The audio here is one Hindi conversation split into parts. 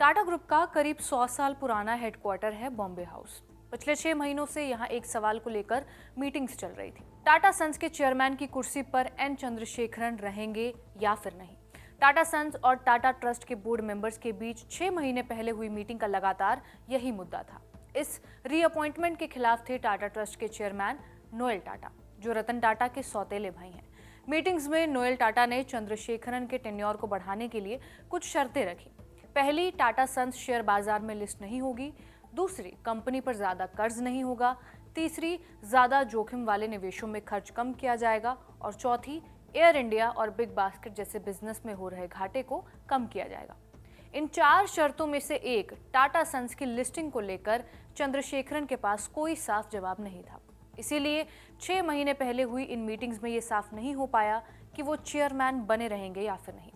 टाटा ग्रुप का करीब 100 साल पुराना हेडक्वार्टर है बॉम्बे हाउस। पिछले 6 महीनों से यहाँ एक सवाल को लेकर मीटिंग्स चल रही थी। टाटा सन्स के चेयरमैन की कुर्सी पर एन चंद्रशेखरन रहेंगे या फिर नहीं। टाटा सन्स और टाटा ट्रस्ट के बोर्ड मेंबर्स के बीच 6 महीने पहले हुई मीटिंग का लगातार यही मुद्दा था। इस रीअपॉइंटमेंट के खिलाफ थे टाटा ट्रस्ट के चेयरमैन नोएल टाटा, जो रतन टाटा के सौतेले भाई हैं। मीटिंग्स में नोएल टाटा ने चंद्रशेखरन के टेन्योर को बढ़ाने के लिए कुछ शर्तें रखी। पहली, टाटा सन्स शेयर बाजार में लिस्ट नहीं होगी। दूसरी, कंपनी पर ज्यादा कर्ज नहीं होगा। तीसरी, ज्यादा जोखिम वाले निवेशों में खर्च कम किया जाएगा। और चौथी, एयर इंडिया और बिग बास्केट जैसे बिजनेस में हो रहे घाटे को कम किया जाएगा। इन 4 शर्तों में से एक, टाटा सन्स की लिस्टिंग को लेकर चंद्रशेखरन के पास कोई साफ जवाब नहीं था। इसीलिए 6 महीने पहले हुई इन मीटिंग्स में ये साफ नहीं हो पाया कि वो चेयरमैन बने रहेंगे या फिर नहीं।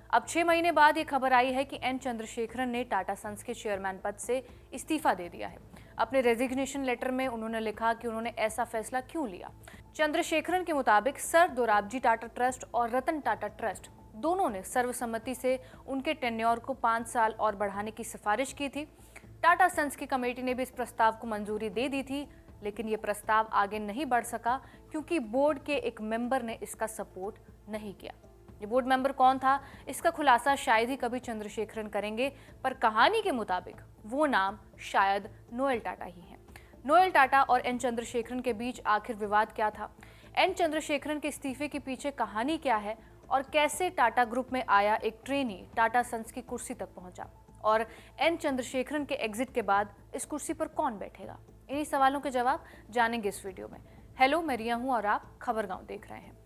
अब 6 महीने बाद ये खबर आई है कि एन चंद्रशेखरन ने टाटा सन्स के चेयरमैन पद से इस्तीफा दे दिया है। अपने रेजिग्नेशन लेटर में उन्होंने लिखा कि उन्होंने ऐसा फैसला क्यों लिया। चंद्रशेखरन के मुताबिक सर दोराबजी टाटा ट्रस्ट और रतन टाटा ट्रस्ट दोनों ने सर्वसम्मति से उनके टेन्योर को 5 साल और बढ़ाने की सिफारिश की थी। टाटा सन्स की कमेटी ने भी इस प्रस्ताव को मंजूरी दे दी थी, लेकिन ये प्रस्ताव आगे नहीं बढ़ सका क्योंकि बोर्ड के एक मेंबर ने इसका सपोर्ट नहीं किया। ये बोर्ड मेंबर कौन था, इसका खुलासा शायद ही कभी चंद्रशेखरन करेंगे, पर कहानी के मुताबिक वो नाम शायद नोएल टाटा ही है। नोएल टाटा और एन चंद्रशेखरन के बीच आखिर विवाद क्या था? एन चंद्रशेखरन के इस्तीफे के पीछे कहानी क्या है? और कैसे टाटा ग्रुप में आया एक ट्रेनी टाटा सन्स की कुर्सी तक पहुंचा? और एन चंद्रशेखरन के एग्जिट के बाद इस कुर्सी पर कौन बैठेगा? इन्हीं सवालों के जवाब जानेंगे इस वीडियो में। हेलो, मैं रिया हूं और आप खबरगांव देख रहे हैं।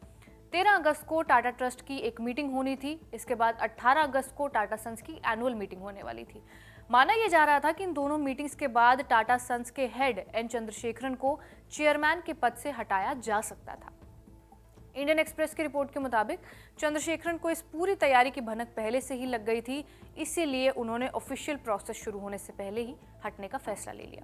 13 अगस्त को टाटा ट्रस्ट की एक मीटिंग होनी थी। इसके बाद 18 अगस्त को टाटा सन्स की एनुअल मीटिंग होने वाली थी। माना यह जा रहा था कि इन दोनों मीटिंग्स के बाद टाटा सन्स के हेड एन चंद्रशेखरन को चेयरमैन के पद से हटाया जा सकता था। इंडियन एक्सप्रेस की रिपोर्ट के मुताबिक चंद्रशेखरन को इस पूरी तैयारी की भनक पहले से ही लग गई थी, इसीलिए उन्होंने ऑफिशियल प्रोसेस शुरू होने से पहले ही हटने का फैसला ले लिया।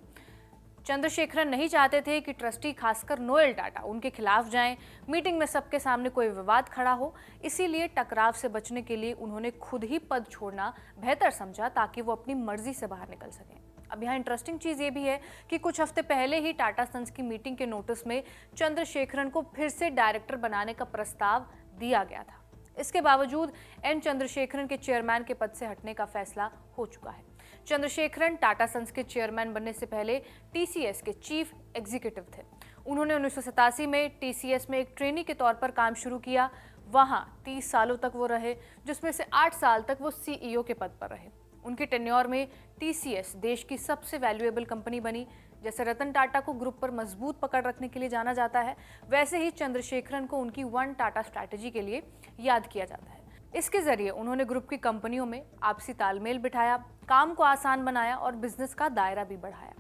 चंद्रशेखरन नहीं चाहते थे कि ट्रस्टी, खासकर नोएल टाटा, उनके खिलाफ जाएं, मीटिंग में सबके सामने कोई विवाद खड़ा हो। इसीलिए टकराव से बचने के लिए उन्होंने खुद ही पद छोड़ना बेहतर समझा, ताकि वो अपनी मर्जी से बाहर निकल सकें। अब यहाँ इंटरेस्टिंग चीज ये भी है कि कुछ हफ्ते पहले ही टाटा सन्स की मीटिंग के नोटिस में चंद्रशेखरन को फिर से डायरेक्टर बनाने का प्रस्ताव दिया गया था। इसके बावजूद एन चंद्रशेखरन के चेयरमैन के पद से हटने का फैसला हो चुका है। चंद्रशेखरन टाटा सन्स के चेयरमैन बनने से पहले टीसीएस के चीफ एग्जीक्यूटिव थे। उन्होंने 1987 में टीसीएस में एक ट्रेनी के तौर पर काम शुरू किया। वहां 30 सालों तक वो रहे, जिसमें से 8 साल तक वो सीईओ के पद पर रहे। उनके टेन्योर में टीसीएस देश की सबसे वैल्यूएबल कंपनी बनी। जैसे रतन टाटा को ग्रुप पर मजबूत पकड़ रखने के लिए जाना जाता है, वैसे ही चंद्रशेखरन को उनकी वन टाटा स्ट्रैटेजी के लिए याद किया जाता है। इसके जरिए उन्होंने ग्रुप की कंपनियों में आपसी तालमेल बिठाया, काम को आसान बनाया और बिजनेस का दायरा भी बढ़ाया।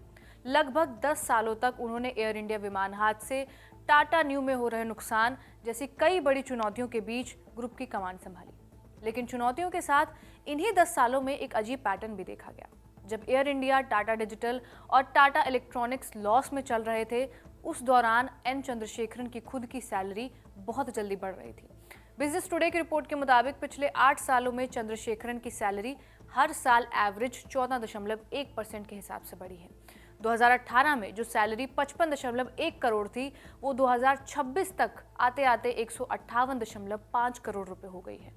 लगभग 10 सालों तक उन्होंने एयर इंडिया विमान हादसे, टाटा न्यू में हो रहे नुकसान जैसी कई बड़ी चुनौतियों के बीच ग्रुप की कमान संभाली। लेकिन चुनौतियों के साथ इन्हीं 10 सालों में एक अजीब पैटर्न भी देखा गया। जब एयर इंडिया, टाटा डिजिटल और टाटा इलेक्ट्रॉनिक्स लॉस में चल रहे थे, उस दौरान एन चंद्रशेखरन की खुद की सैलरी बहुत जल्दी बढ़ रही थी। बिजनेस टुडे की रिपोर्ट के मुताबिक पिछले 8 सालों में चंद्रशेखरन की सैलरी हर साल एवरेज 14.1% के हिसाब से बढ़ी है। 2018 में जो सैलरी 55.1 करोड़ थी, वो 2026 तक आते आते 158.5 करोड़ रुपए हो गई है।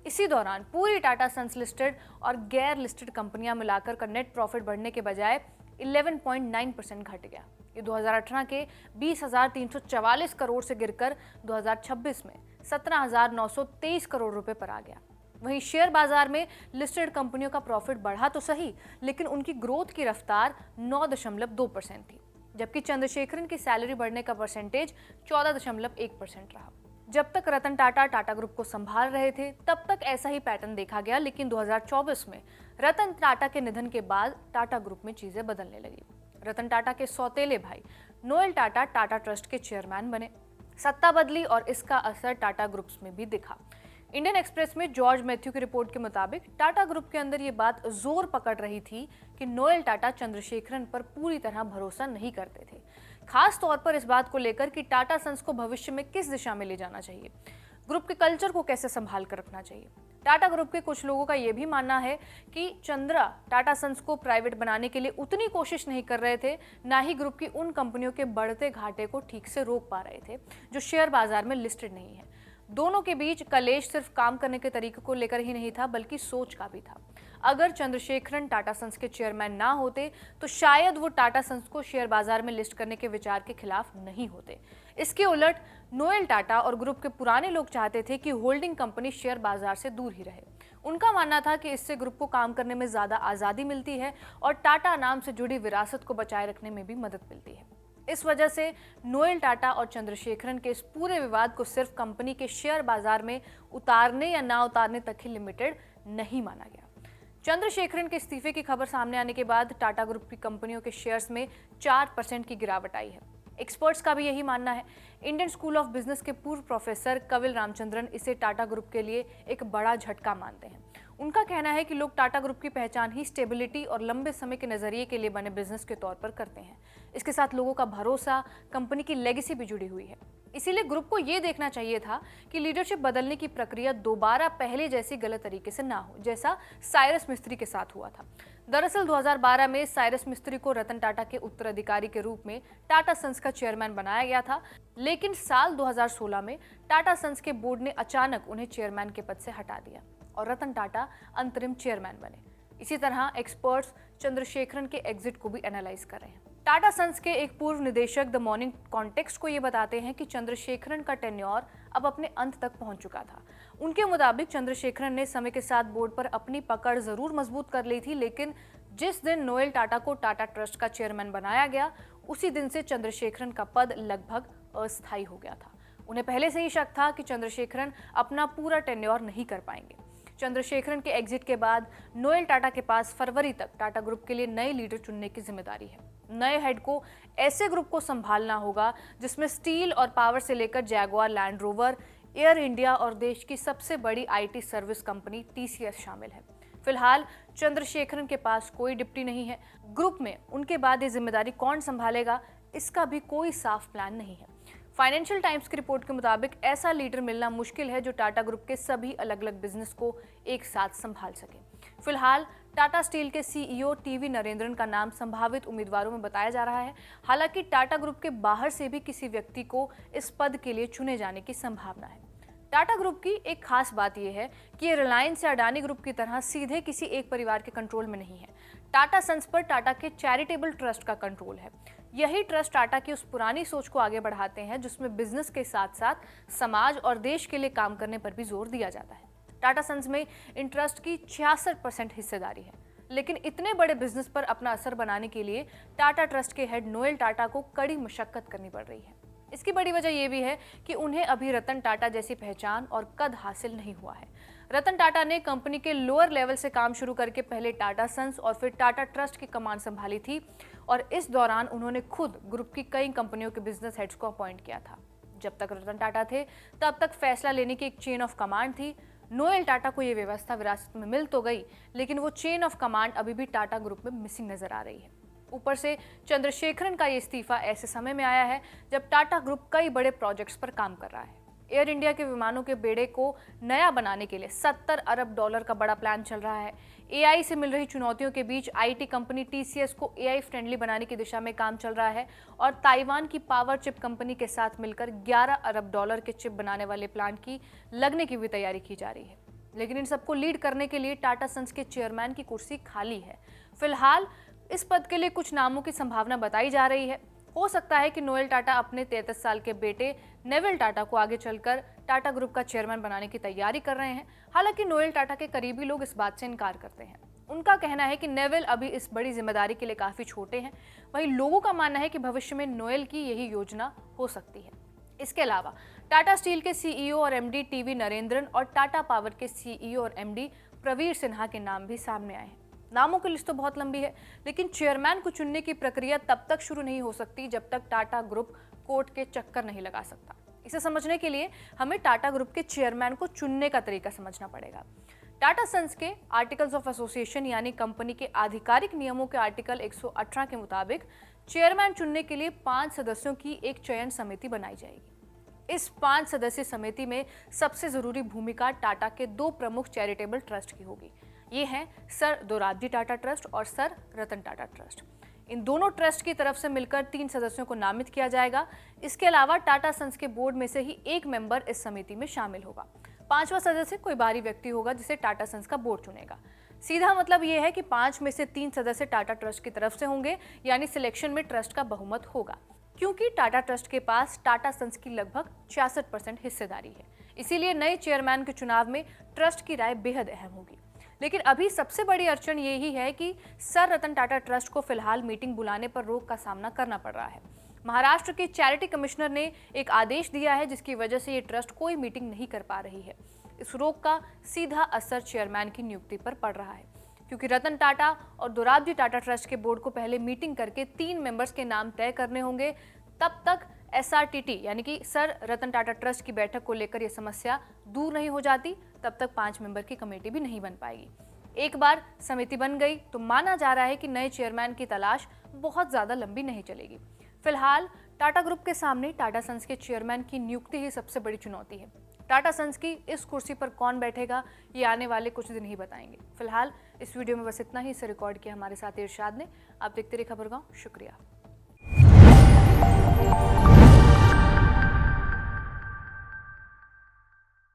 इसी दौरान पूरी टाटा सन्स लिस्टेड और गैर लिस्टेड कंपनियां मिलाकर का नेट प्रॉफिट बढ़ने के बजाय 11.9% घट गया। ये 2018 के 20,344 करोड़ से गिरकर 2026 में 17,923 करोड़ रुपए पर आ गया। वहीं शेयर बाजार में लिस्टेड कंपनियों का प्रॉफिट बढ़ा तो सही, लेकिन उनकी ग्रोथ की रफ्तार 9.2% थी, जबकि चंद्रशेखरन की सैलरी बढ़ने का परसेंटेज 14.1% रहा। जब तक रतन टाटा टाटा ग्रुप को संभाल रहे थे, तब तक ऐसा ही पैटर्न देखा गया, लेकिन 2024 में रतन टाटा के निधन के बाद टाटा ग्रुप में चीजें बदलने लगी। रतन टाटा के सौतेले भाई नोएल टाटा टाटा ट्रस्ट के चेयरमैन बने। सत्ता बदली और इसका असर टाटा ग्रुप्स में भी दिखा। इंडियन एक्सप्रेस में जॉर्ज मैथ्यू की रिपोर्ट के मुताबिक टाटा ग्रुप के अंदर ये बात जोर पकड़ रही थी कि नोएल टाटा चंद्रशेखरन पर पूरी तरह भरोसा नहीं करते थे, खास तौर पर इस बात को लेकर कि टाटा सन्स को भविष्य में किस दिशा में ले जाना चाहिए, ग्रुप के कल्चर को कैसे संभाल कर रखना चाहिए। टाटा ग्रुप के कुछ लोगों का यह भी मानना है कि चंद्रा टाटा सन्स को प्राइवेट बनाने के लिए उतनी कोशिश नहीं कर रहे थे, ना ही ग्रुप की उन कंपनियों के बढ़ते घाटे को ठीक से रोक पा रहे थे जो शेयर बाजार में लिस्टेड नहीं है। दोनों के बीच कलेश सिर्फ काम करने के तरीके को लेकर ही नहीं था, बल्कि सोच का भी था। अगर चंद्रशेखरन टाटा सन्स के चेयरमैन ना होते तो शायद वो टाटा सन्स को शेयर बाजार में लिस्ट करने के विचार के खिलाफ नहीं होते। इसके उलट नोएल टाटा और ग्रुप के पुराने लोग चाहते थे कि होल्डिंग कंपनी शेयर बाजार से दूर ही रहे। उनका मानना था कि इससे ग्रुप को काम करने में ज्यादा आजादी मिलती है और टाटा नाम से जुड़ी विरासत को बचाए रखने में भी मदद मिलती है। इस वजह से नोएल टाटा और चंद्रशेखरन के इस पूरे विवाद को सिर्फ कंपनी के शेयर बाजार में उतारने या ना उतारने तक ही लिमिटेड नहीं माना गया। चंद्रशेखरन के इस्तीफे की खबर सामने आने के बाद टाटा ग्रुप की कंपनियों के शेयर्स में 4% की गिरावट आई है। एक्सपर्ट्स का भी यही मानना है। इंडियन स्कूल ऑफ बिजनेस के पूर्व प्रोफेसर कविल रामचंद्रन इसे टाटा ग्रुप के लिए एक बड़ा झटका मानते हैं। उनका कहना है कि लोग टाटा ग्रुप की पहचान ही स्टेबिलिटी और लंबे समय के नजरिए के लिए बने बिजनेस के तौर पर करते हैं। इसके साथ लोगों का भरोसा, कंपनी की लेगेसी भी जुड़ी हुई है। इसीलिए ग्रुप को यह देखना चाहिए था कि लीडरशिप बदलने की प्रक्रिया दोबारा पहले जैसी गलत तरीके से ना हो, जैसा साइरस मिस्त्री के साथ हुआ था। दरअसल 2012 में साइरस मिस्त्री को रतन टाटा के उत्तराधिकारी के रूप में टाटा सन्स का चेयरमैन बनाया गया था, लेकिन साल 2016 में टाटा सन्स के बोर्ड ने अचानक उन्हें चेयरमैन के पद से हटा दिया और रतन टाटा अंतरिम चेयरमैन बने। इसी तरह एक्सपर्ट्स चंद्रशेखरन के एग्जिट को भी एनालाइज कर रहे हैं। टाटा सन्स के एक पूर्व निदेशक द मॉर्निंग कॉन्टेक्स्ट को ये बताते हैं कि चंद्रशेखरन का टेन्योर अब अपने अंत तक पहुंच चुका था। उनके मुताबिक चंद्रशेखरन ने समय के साथ बोर्ड पर अपनी पकड़ जरूर मजबूत कर ली थी, लेकिन जिस दिन नोएल टाटा को टाटा ट्रस्ट का चेयरमैन बनाया गया, उसी दिन से चंद्रशेखरन का पद लगभग अस्थायी हो गया था। उन्हें पहले से ही शक था कि चंद्रशेखरन अपना पूरा टेन्योर नहीं कर पाएंगे। चंद्रशेखरन के एग्जिट के बाद नोएल टाटा के पास फरवरी तक टाटा ग्रुप के लिए नए लीडर चुनने की जिम्मेदारी है। नए हेड को ऐसे ग्रुप को संभालना होगा जिसमें स्टील और पावर से लेकर Jaguar land rover, air India और देश की सबसे बड़ी आईटी सर्विस कंपनी टीसीएस शामिल है। फिलहाल चंद्रशेखरन के पास कोई डिप्टी नहीं है। ग्रुप में उनके बाद ये जिम्मेदारी कौन संभालेगा, इसका भी कोई साफ प्लान नहीं है। फाइनेंशियल टाइम्स की रिपोर्ट के मुताबिक ऐसा लीडर मिलना मुश्किल है जो टाटा ग्रुप के सभी अलग अलग बिजनेस को एक साथ संभाल सके। फिलहाल टाटा स्टील के सीईओ टीवी नरेंद्रन का नाम संभावित उम्मीदवारों में बताया जा रहा है। हालांकि टाटा ग्रुप के बाहर से भी किसी व्यक्ति को इस पद के लिए चुने जाने की संभावना है। टाटा ग्रुप की एक खास बात यह है कि ये रिलायंस या अडानी ग्रुप की तरह सीधे किसी एक परिवार के कंट्रोल में नहीं है। टाटा सन्स पर टाटा के चैरिटेबल ट्रस्ट का कंट्रोल है। यही ट्रस्ट टाटा की उस पुरानी सोच को आगे बढ़ाते हैं जिसमें बिजनेस के साथ साथ समाज और देश के लिए काम करने पर भी जोर दिया जाता है। टाटा सन्स में इन ट्रस्ट की 66% हिस्सेदारी है, लेकिन इतने बड़े बिजनेस पर अपना असर बनाने के लिए टाटा ट्रस्ट के हेड नोएल टाटा को कड़ी मशक्कत करनी पड़ रही है। इसकी बड़ी वजह यह भी है कि उन्हें अभी रतन टाटा जैसी पहचान और कद हासिल नहीं हुआ है। रतन टाटा ने कंपनी के लोअर लेवल से काम शुरू करके पहले टाटा सन्स और फिर टाटा ट्रस्ट की कमान संभाली थी और इस दौरान उन्होंने खुद ग्रुप की कई कंपनियों के बिजनेस हेड्स को अपॉइंट किया था। जब तक रतन टाटा थे तब तक फैसला लेने की एक चेन ऑफ कमांड थी। नोएल टाटा को यह व्यवस्था विरासत में मिल तो गई, लेकिन वो चेन ऑफ कमांड अभी भी टाटा ग्रुप में मिसिंग नजर आ रही है। ऊपर से चंद्रशेखरन का ये इस्तीफा ऐसे समय में आया है जब टाटा ग्रुप कई बड़े प्रोजेक्ट्स पर काम कर रहा है। एयर इंडिया के विमानों के बेड़े को नया बनाने के लिए $70 अरब का बड़ा प्लान चल रहा है। एआई से मिल रही चुनौतियों के बीच आईटी कंपनी टीसीएस को एआई फ्रेंडली बनाने की दिशा में काम चल रहा है और ताइवान की पावर चिप कंपनी के साथ मिलकर $11 अरब के चिप बनाने वाले प्लांट की लगने की भी तैयारी की जा रही है। लेकिन इन सबको लीड करने के लिए टाटा सन्स के चेयरमैन की कुर्सी खाली है। फिलहाल इस पद के लिए कुछ नामों की संभावना बताई जा रही है। हो सकता है कि नोएल टाटा अपने 33 साल के बेटे नेविल टाटा को आगे चलकर टाटा ग्रुप का चेयरमैन बनाने की तैयारी कर रहे हैं। हालांकि नोएल टाटा के करीबी लोग इस बात से इनकार करते हैं। उनका कहना है कि नेविल अभी इस बड़ी जिम्मेदारी के लिए काफी छोटे हैं। वहीं लोगों का मानना है कि भविष्य में नोएल की यही योजना हो सकती है। इसके अलावा टाटा स्टील के सीईओ और एमडी टीवी नरेंद्रन और टाटा पावर के सीईओ और एमडी प्रवीर सिन्हा के नाम भी सामने आए हैं। नामों की लिस्ट तो बहुत लंबी है, लेकिन चेयरमैन को चुनने की प्रक्रिया तब तक शुरू नहीं हो सकती जब तक टाटा ग्रुप कोर्ट के चक्कर नहीं लगा सकता। इसे समझने के लिए हमें टाटा ग्रुप के चेयरमैन को चुनने का तरीका समझना पड़ेगा। टाटा सन्स के आर्टिकल्स ऑफ एसोसिएशन यानी कंपनी के आधिकारिक नियमों के आर्टिकल 118 के मुताबिक चेयरमैन चुनने के लिए 5 सदस्यों की एक चयन समिति बनाई जाएगी। इस 5 सदस्यीय समिति में सबसे जरूरी भूमिका टाटा के 2 प्रमुख चैरिटेबल ट्रस्ट की होगी। ये हैं सर दोराबजी टाटा ट्रस्ट और सर रतन टाटा ट्रस्ट। इन दोनों ट्रस्ट की तरफ से मिलकर 3 सदस्यों को नामित किया जाएगा। इसके अलावा टाटा सन्स के बोर्ड में से ही एक मेंबर इस समिति में शामिल होगा। 5वां सदस्य कोई बाहरी व्यक्ति होगा जिसे टाटा सन्स का बोर्ड चुनेगा। सीधा मतलब यह है कि 5 में से 3 सदस्य टाटा ट्रस्ट की तरफ से होंगे, यानी सिलेक्शन में ट्रस्ट का बहुमत होगा। क्योंकि टाटा ट्रस्ट के पास टाटा सन्स की लगभग 66% हिस्सेदारी है, इसीलिए नए चेयरमैन के चुनाव में ट्रस्ट की राय बेहद अहम होगी। लेकिन अभी सबसे बड़ी अड़चन यही है कि सर रतन टाटा ट्रस्ट को फिलहाल मीटिंग बुलाने पर रोक का सामना करना पड़ रहा है। महाराष्ट्र के चैरिटी कमिश्नर ने एक आदेश दिया है, जिसकी वजह से ये ट्रस्ट कोई मीटिंग नहीं कर पा रही है। इस रोक का सीधा असर चेयरमैन की नियुक्ति पर पड़ रहा है, क्योंकि रतन टाटा और दोराबजी टाटा ट्रस्ट के बोर्ड को पहले मीटिंग करके 3 मेंबर्स के नाम तय करने होंगे। तब तक SRTT यानी कि सर रतन टाटा ट्रस्ट की बैठक को लेकर यह समस्या दूर नहीं हो जाती, तब तक 5 मेंबर की कमेटी भी नहीं बन पाएगी। एक बार समिति बन गई तो माना जा रहा है कि नए चेयरमैन की तलाश बहुत ज्यादा लंबी नहीं चलेगी। फिलहाल टाटा ग्रुप के सामने टाटा सन्स के चेयरमैन की नियुक्ति ही सबसे बड़ी चुनौती है। टाटा सन्स की इस कुर्सी पर कौन बैठेगा, ये आने वाले कुछ दिन ही बताएंगे। फिलहाल इस वीडियो में बस इतना ही। इसे रिकॉर्ड किया हमारे साथी इरशाद ने। आप देखते रहिए खबरगांव। शुक्रिया।